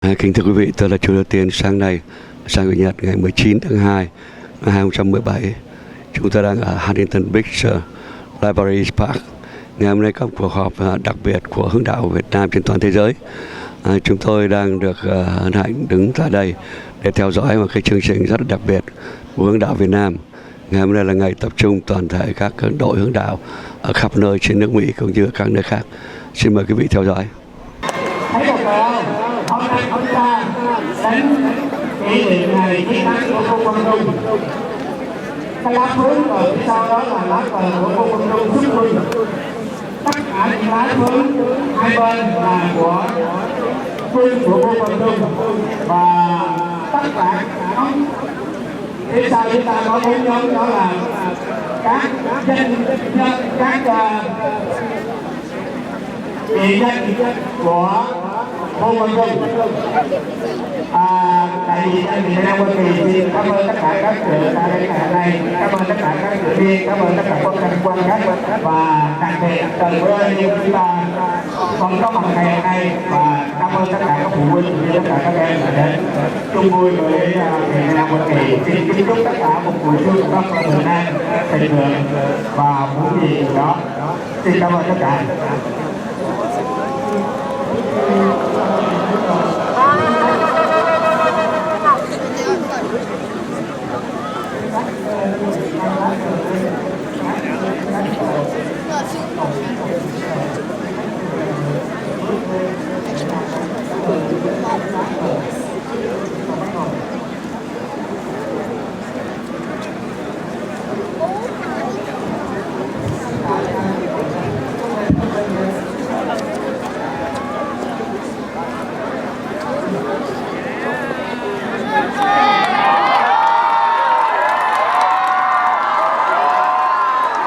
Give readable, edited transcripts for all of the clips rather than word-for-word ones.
Kính thưa quý vị, tôi là Chu Đầu Tiên. Sáng nay, sáng Chủ nhật ngày 19 tháng 2 năm 2017, chúng ta đang ở Huntington Beach Library Park. Ngày hôm nay có một cuộc họp đặc biệt của Hướng Đạo Việt Nam trên toàn thế giới. Chúng tôi đang được hân hạnh đứng tại đây để theo dõi một cái chương trình rất là đặc biệt của Hướng Đạo Việt Nam. Ngày hôm nay là ngày tập trung toàn thể các đội hướng đạo ở khắp nơi trên nước Mỹ cũng như các nơi khác. Xin mời quý vị theo dõi. Thấy một điều, hôm nay chúng ta đánh kỷ niệm ngày chiến thắng của quân Quang Trung. Cái lá phướng rồi sau đó là lá cờ của quân Quang Trung xuất quân. Tất cả những lá phướng hai bên là của quân của quân Quang Trung và tất cả nhóm phía sau chúng ta có 4 nhóm, đó là các danh nhân, các vị danh của Hồ Văn Trung. Tại vì danh Việt Nam Hoa Kỳ xin cảm ơn tất cả các sự đã đến ngày hôm nay, cảm ơn tất cả các sự viên, cảm ơn tất cả các cảnh quan khác và đặc biệt cần với chúng ta còn có mặt ngày hôm nay và cảm ơn tất cả các phụ huynh cũng như tất cả các em đã đến chung vui với Việt Nam Hoa Kỳ. Xin kính chúc tất cả một buổi xuân rất là bình an, thịnh vượng và muốn gì đó. Xin cảm ơn tất cả.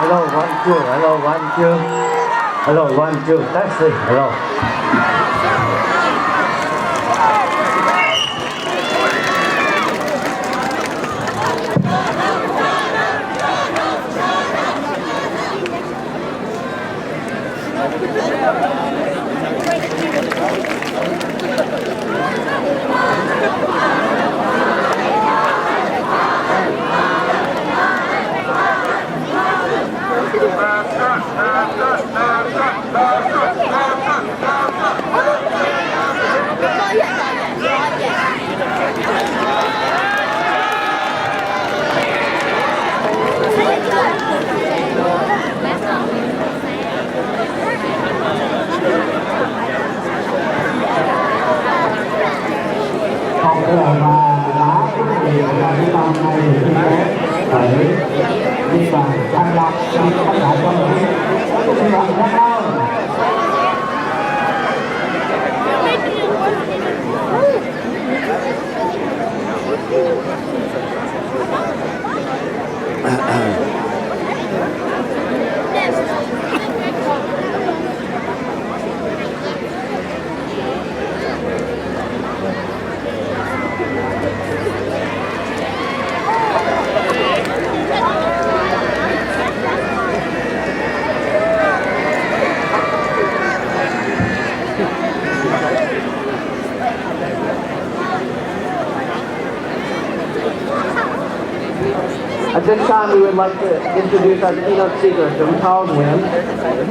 Hello, 1, 2, hello, 1, 2. Hello, 1, 2, taxi, hello. Không cái lời mà đã quyết định là chúng ta hôm nay thì phải đi bằng thanh lọc trong tất cả các người. Xin cảm ơn các bạn. At this time, we would like to introduce our keynote speaker, Jung Charles Wim.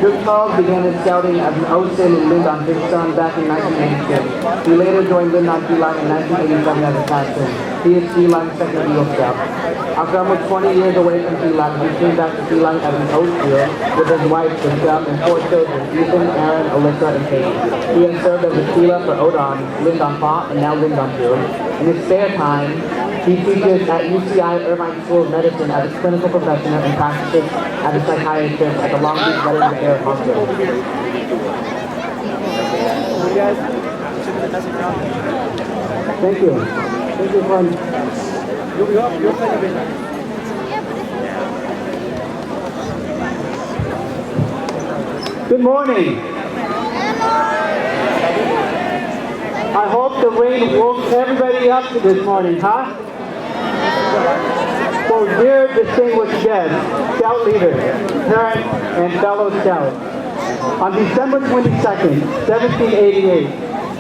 Jung Charles began his scouting as an OSIN in Lindon, Pakistan back in 1986. He later joined Lindon Phi-Lang in 1987 as a captain. He is Phi-Lang's second Eagle Scout. After almost 20 years away from Phi-Lang, he came back to Phi-Lang as an OSIN with his wife, the Scout, and 4 children, Ethan, Aaron, Alyssa, and Katie. He has served as a Tila for Odon, Lindon Pha, and now Lindon Pure. In his spare time, he teaches at UCI Irvine School of Medicine as a clinical professional and practices as a psychiatrist at the Long Beach Veterans Affairs Hospital. Thank you. Thank you, friend. Good morning. I hope the rain woke everybody up this morning, huh? For dear distinguished guests, Scout leaders, parents, and fellow Scouts, on December 22nd, 1788,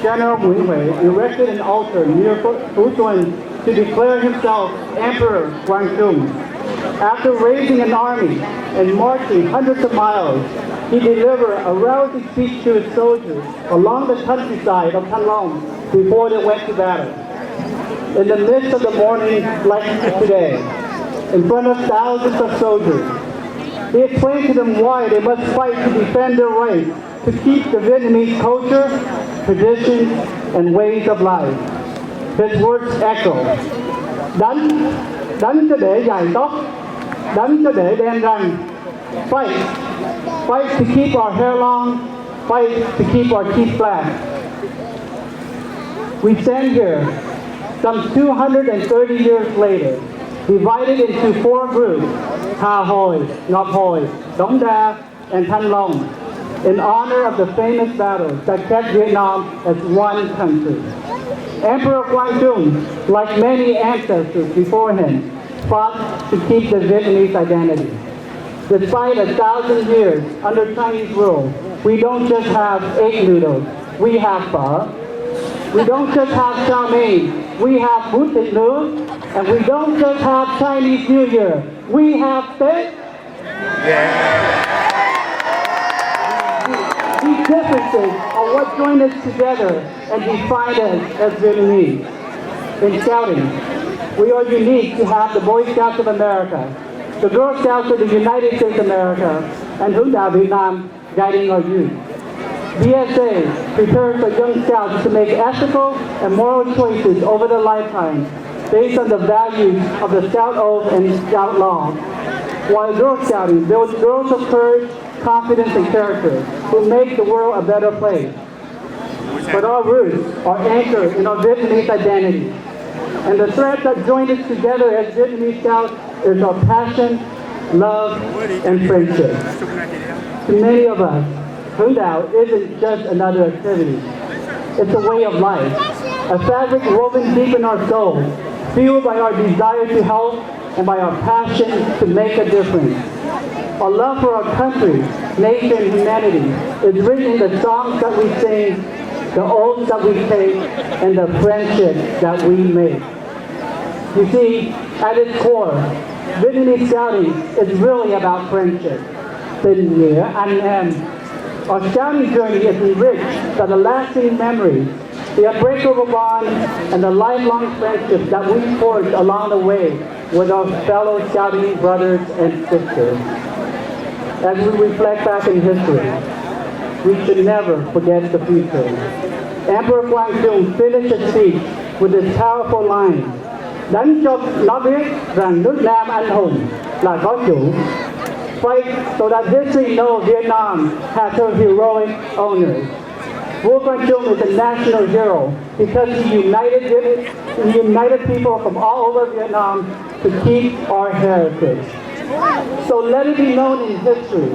General Nguyễn Huệ erected an altar near Phú Xuân to declare himself Emperor Quang Trung. After raising an army and marching hundreds of miles, he delivered a rousing speech to his soldiers along the countryside of Thăng Long before they went to battle. In the midst of the morning like today, in front of thousands of soldiers, he explained to them why they must fight to defend their right to keep the Vietnamese culture, traditions, and ways of life. His words echo, đánh cho để dài tóc, đánh cho để đen răng. Fight to keep our hair long, fight to keep our teeth black. We stand here, some 230 years later, divided into 4 groups, Hà Hồi, Ngọc Hồi, Đống Đa, and Thăng Long, in honor of the famous battles that kept Vietnam as one country. Emperor Quang Trung, like many ancestors before him, fought to keep the Vietnamese identity. Despite 1,000 years under Chinese rule, we don't just have egg noodles, we have pho. We don't just have chow mein, we have bún thịt nướng. And we don't just have Chinese New Year, we have Tết. These differences are what join us together and define us as Vietnamese. In scouting, we are unique to have the Boy Scouts of America, the Girl Scouts of the United States of America, and Hướng Đạo Việt Nam guiding our youth. BSA prepares for young scouts to make ethical and moral choices over their lifetime based on the values of the Scout Oath and Scout Law, while Girl Scouting builds girls of courage, confidence, and character who make the world a better place. But our roots are anchored in our Vietnamese identity, and the thread that joins us together as Vietnamese Scouts is our passion, love, and friendship. To many of us, Hướng Đạo isn't just another activity. It's a way of life, a fabric woven deep in our soul, fueled by our desire to help and by our passion to make a difference. Our love for our country, nation, and humanity is written in the songs that we sing, the oaths that we take, and the friendship that we make. You see, at its core, Vietnamese Scouting is really about friendship. Tình nghĩa anh em. Our scouting journey is enriched by the lasting memories, the unbreakable bond, and the lifelong friendships that we forged along the way with our fellow scouting brothers and sisters. As we reflect back in history, we should never forget the future. Emperor Quang Trung finished his speech with this powerful line, đánh cho nó biết rằng nước Nam anh hùng là có chủ. Fight so that history knows Vietnam has her heroic owners. Vua Quang Trung is a national hero because he united people from all over Vietnam to keep our heritage. So let it be known in history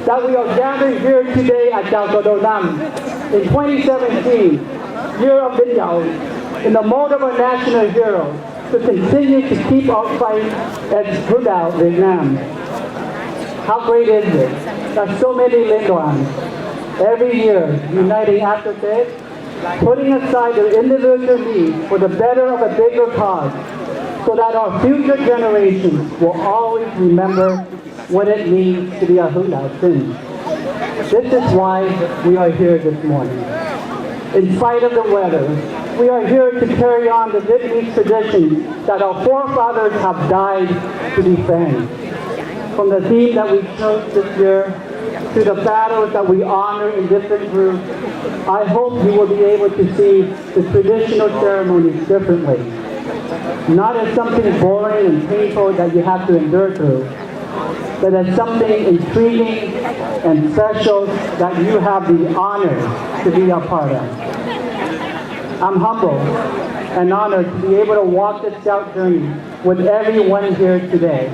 that we are gathered here today at Chào Nam in 2017, year of Đinh Dậu, in the mode of our national hero, to continue to keep our fight at Hướng Đạo Việt Nam. How great is it that so many Liên đoàn every year uniting after Tết, putting aside their individual needs for the better of a bigger cause, so that our future generations will always remember what it means to be a Hướng Đạo Sinh. This is why we are here this morning. In spite of the weather, we are here to carry on the Vietnamese traditions that our forefathers have died to defend. From the theme that we chose this year, to the battles that we honor in different groups, I hope you will be able to see the traditional ceremonies differently. Not as something boring and painful that you have to endure through, but as something intriguing and special that you have the honor to be a part of. I'm humbled and honored to be able to walk this Scout journey with everyone here today.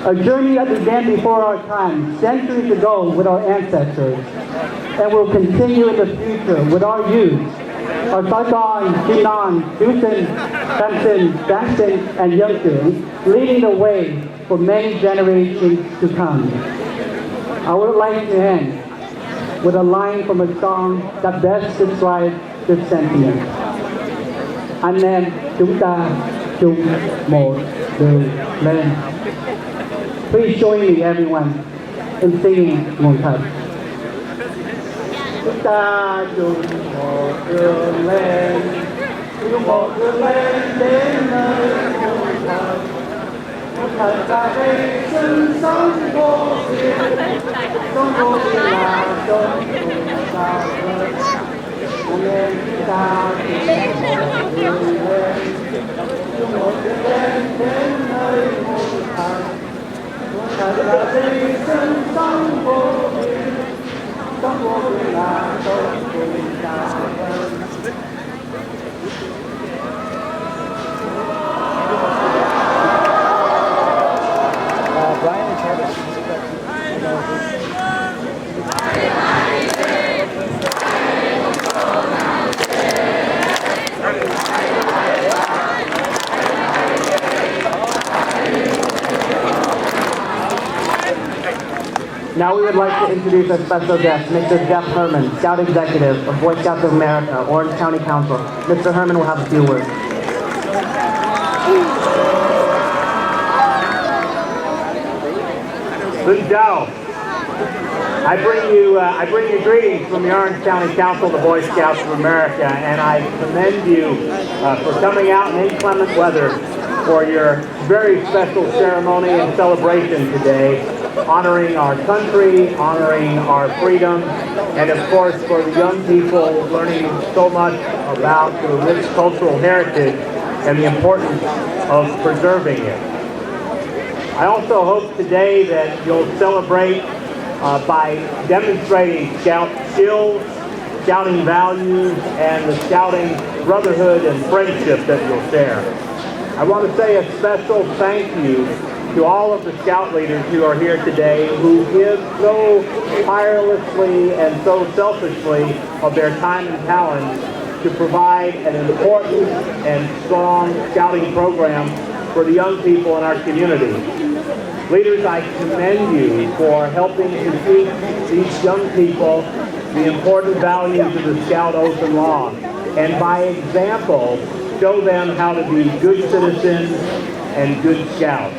A journey that began before our time, centuries ago with our ancestors, and will continue in the future with our youth, our Saigon, Chinon, Dusan, Samson, Danston, and Youngsters, leading the way for many generations to come. I would like to end with a line from a song that best describes this sentiment. Anh em chúng ta chung một đường lên. Please join me, everyone, in singing nguồn thật. Chúng ta chung một đường lên, chung một đường lên đến nơi nguồn thật. Nguồn thật là đây sinh sống vô biên, sống vô biên là chốn cùng sao vời. Anh em chúng ta chung một đường lên, chung một đường lên đến nơi nguồn thật. Nguồn thật là đây sinh sống vô biên, sống vô biên là chốn cùng sao vời. Now we would like to introduce our special guest, Mr. Jeff Herman, Scout Executive of Boy Scouts of America, Orange County Council. Mr. Herman will have a few words. Xin chào. I bring you greetings from the Orange County Council of the Boy Scouts of America, and I commend you for coming out in inclement weather for your very special ceremony and celebration today, honoring our country, honoring our freedom, and of course for the young people learning so much about the rich cultural heritage and the importance of preserving it. I also hope today that you'll celebrate by demonstrating Scout skills, Scouting values, and the Scouting brotherhood and friendship that you'll share. I want to say a special thank you to all of the Scout leaders who are here today who give so tirelessly and so selfishly of their time and talent to provide an important and strong Scouting program for the young people in our community. Leaders, I commend you for helping to teach these young people the important values of the Scout Oath and Law, and by example, show them how to be good citizens and good Scouts.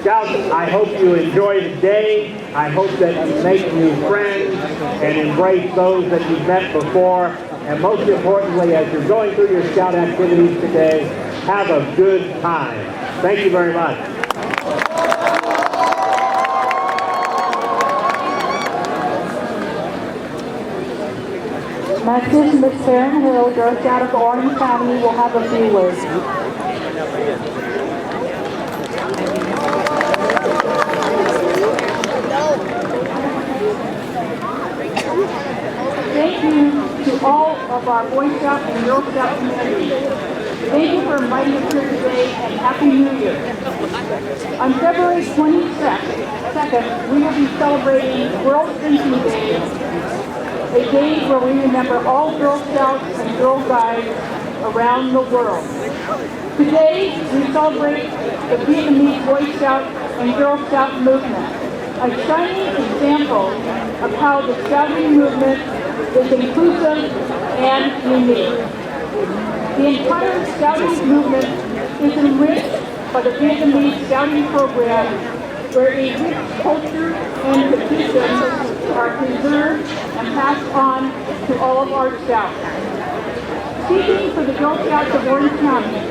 Scouts, I hope you enjoy the day. I hope that you make new friends and embrace those that you've met before. And most importantly, as you're going through your Scout activities today, have a good time. Thank you very much. My sister, Miss Farron Hill, Girl Scout of Orange County, will have a few words. Thank you to all of our Boy Scout and Girl Scout community. Thank you for inviting us here today, and Happy New Year. On February 22nd, we will be celebrating World Drinking Day, a day where we remember all Girl Scouts and Girl Guides around the world. Today, we celebrate the Vietnamese Boy Scout and Girl Scout movement, a shining example of how the Scouting movement is inclusive and unique. The entire Scouting movement is enriched by the Vietnamese Scouting program, where a rich culture and traditions are preserved and passed on to all of our Scouts. Speaking for the Girl Scouts of Orange County,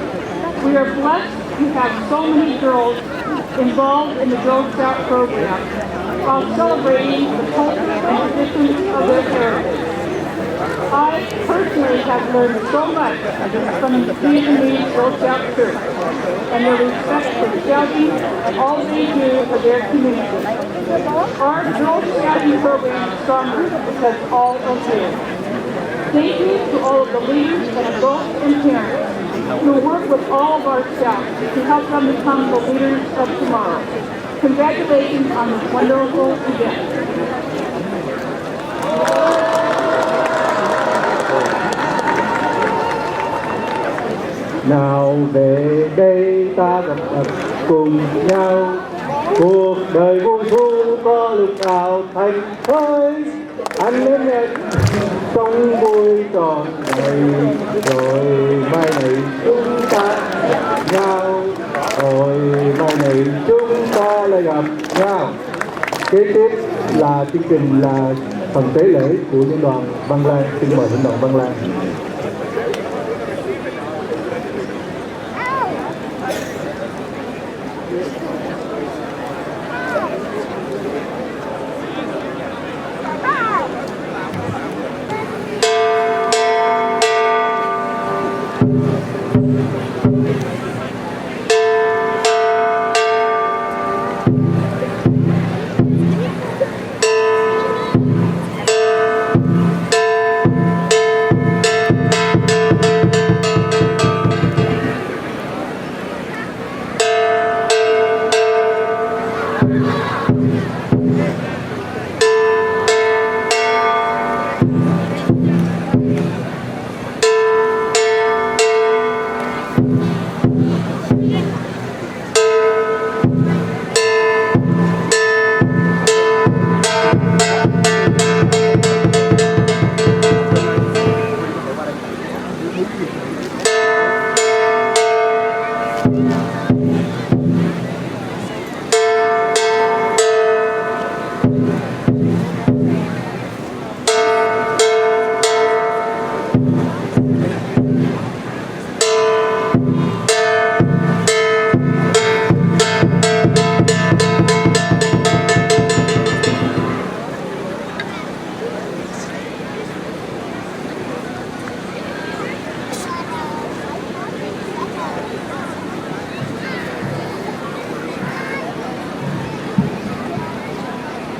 we are blessed to have so many girls involved in the Girl Scout program while celebrating the culture and traditions of their heritage. I personally have learned so much from the Vietnamese Girl Scout Church and their respect for Scouting and all they do for their community. Our Girl Scouting program is stronger because all of you. Thank you to all of the leaders and adults and parents who work with all of our Scouts to help them become the leaders of tomorrow. Congratulations on this wonderful event. Nào về đây ta gặp mặt cùng nhau, cuộc đời vui thú có lúc nào thành thơi. Anh đến nhận sống vui trọn đời, rồi mai này chúng ta nhau, rồi mai này chúng ta lại gặp nhau. Kế tiếp là chương trình là phần tế lễ của Liên đoàn Văn Lang. Xin mời Liên đoàn Văn Lang.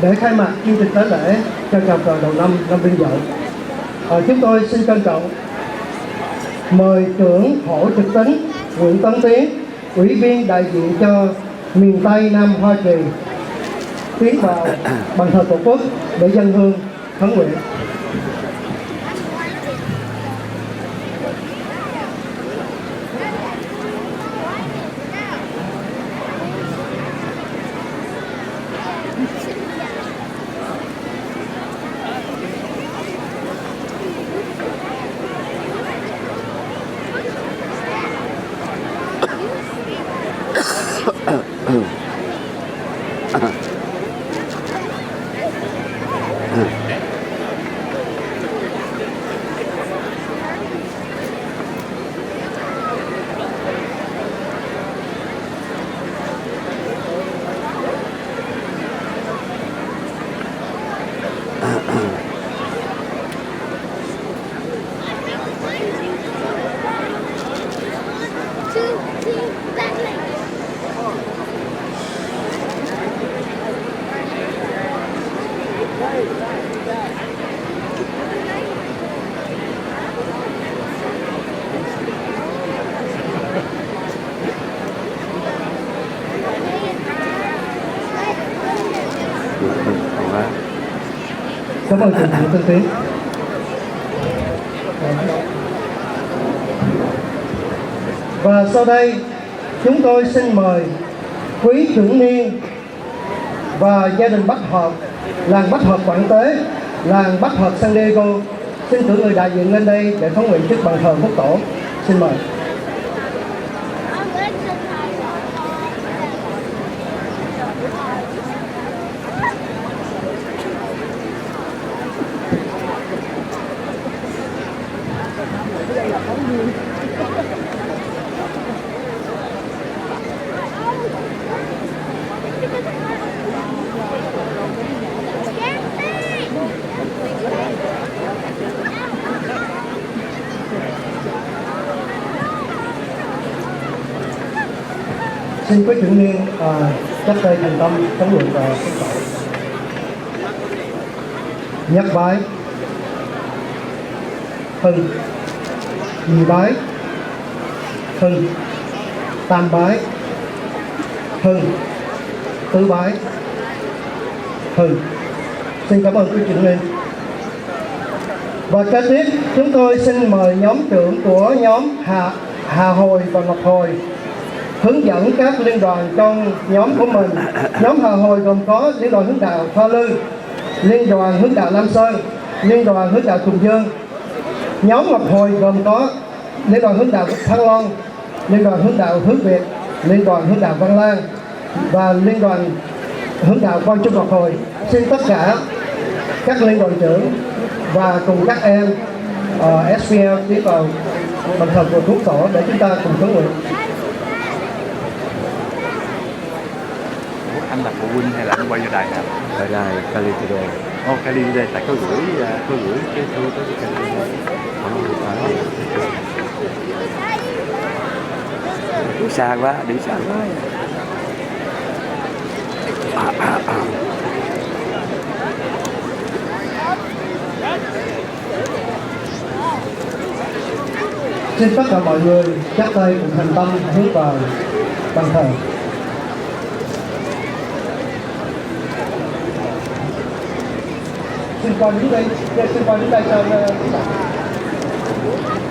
Để khai mạc chương trình tế lễ cho chào cờ đầu năm Đinh Dậu, chúng tôi xin trân trọng mời trưởng Hội trực tính huyện Tân Tiến, ủy viên đại diện cho miền Tây Nam Hoa Kỳ tiến vào bàn thờ Tổ quốc để dâng hương khấn nguyện. Cảm ơn tỉnh Tân Tiến. Và sau đây chúng tôi xin mời quý trưởng niên và gia đình Bách Hợp, làng Bách Hợp Quảng Tế, làng Bách Hợp San Diego xin cử người đại diện lên đây để khấn nguyện trước bàn thờ quốc tổ. Xin mời. Xin quý trưởng niên chắp tay thành tâm khấn nguyện và quốc tổ. Nhất bái, hưng, nhị bái, hưng, tam bái, hưng, tứ bái, hưng. Xin cảm ơn quý trưởng niên. Và kế tiếp chúng tôi xin mời nhóm trưởng của nhóm Hà Hồi và Ngọc Hồi hướng dẫn các liên đoàn trong nhóm của mình. Nhóm Hà Hồi gồm có Liên đoàn Hướng Đạo Hoa Lư, Liên đoàn Hướng Đạo Lam Sơn, Liên đoàn Hướng Đạo Trùng Dương. Nhóm lập hội gồm có Liên đoàn Hướng Đạo Thăng Long, Liên đoàn Hướng Đạo Hướng Việt, Liên đoàn Hướng Đạo Văn Lang và Liên đoàn Hướng Đạo Quang Trung Ngọc Hồi. Xin tất cả các liên đoàn trưởng và cùng các em SPL đi vào bàn thờ của thuốc tổ để chúng ta cùng khấn nguyện. Anh là phụ huynh hay là anh quay vô đài hả? Ở đài Kali Today. Kali Today, tại có gửi cái thư tới cái Kali Today. Đi xa quá, đi xa quá. Xin tất cả mọi người chắp tay cùng thành tâm hướng vào bàn thờ. Xin qua đứng đây, xin qua đứng đây cho các bạn.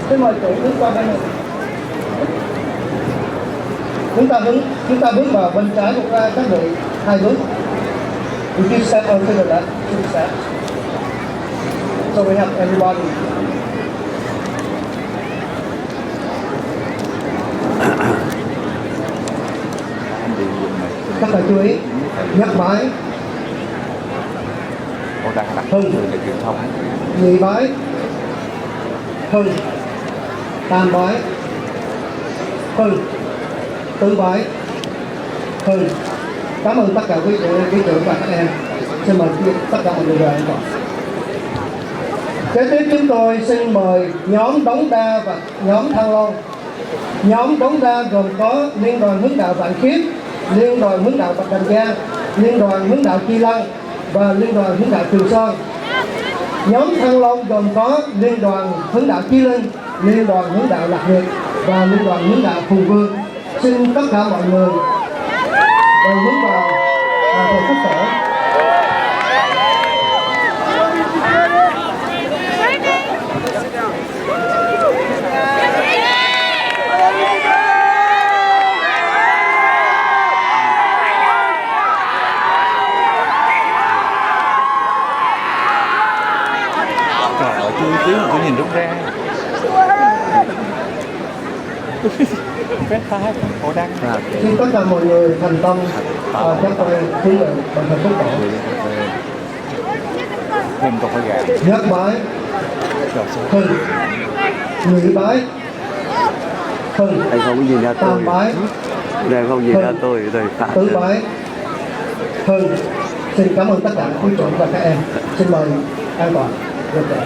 Xin mời chủ đứng qua bên này. Chúng ta bước vào bên trái của các vị hai bước. Would you step over to the left? Two steps. So we have everybody. Các bạn chú ý nhắc bái, hưng, nhị bái, hưng, tam bái, hưng, tứ bái, hưng. Cảm ơn tất cả quý trưởng và các em. Xin mời tất cả mọi người về an toàn. Kế tiếp chúng tôi xin mời nhóm Đống Đa và nhóm Thăng Long. Nhóm Đống Đa gồm có Liên đoàn Hướng Đạo Vạn Kiếp, Liên đoàn Hướng Đạo Bạch Đằng Giang, Liên đoàn Hướng Đạo Chi Lăng và Liên đoàn Hướng Đạo Trường Sơn. Nhóm Thăng Long gồm có Liên đoàn Hướng Đạo Chi Linh, Liên đoàn Hướng Đạo Lạc Việt và Liên đoàn Hướng Đạo Phùng Vương. Xin tất cả mọi người đều hướng vào thờ phúc tổ. Tôi nhìn rút ra phép thái cổ đăng. Xin tất cả mọi người thành tâm chắp tay hướng về bàn thờ phúc tổ. Thêm còn phải gà. Nhất bái, hưng, nhị bái, hưng, Đây không có nhìn ra tôi. tam bái, Đây không nhìn ra tôi phạt. tứ bái, hưng. Xin cảm ơn tất cả quý trưởng và các em. Xin mời an toàn. Được rồi.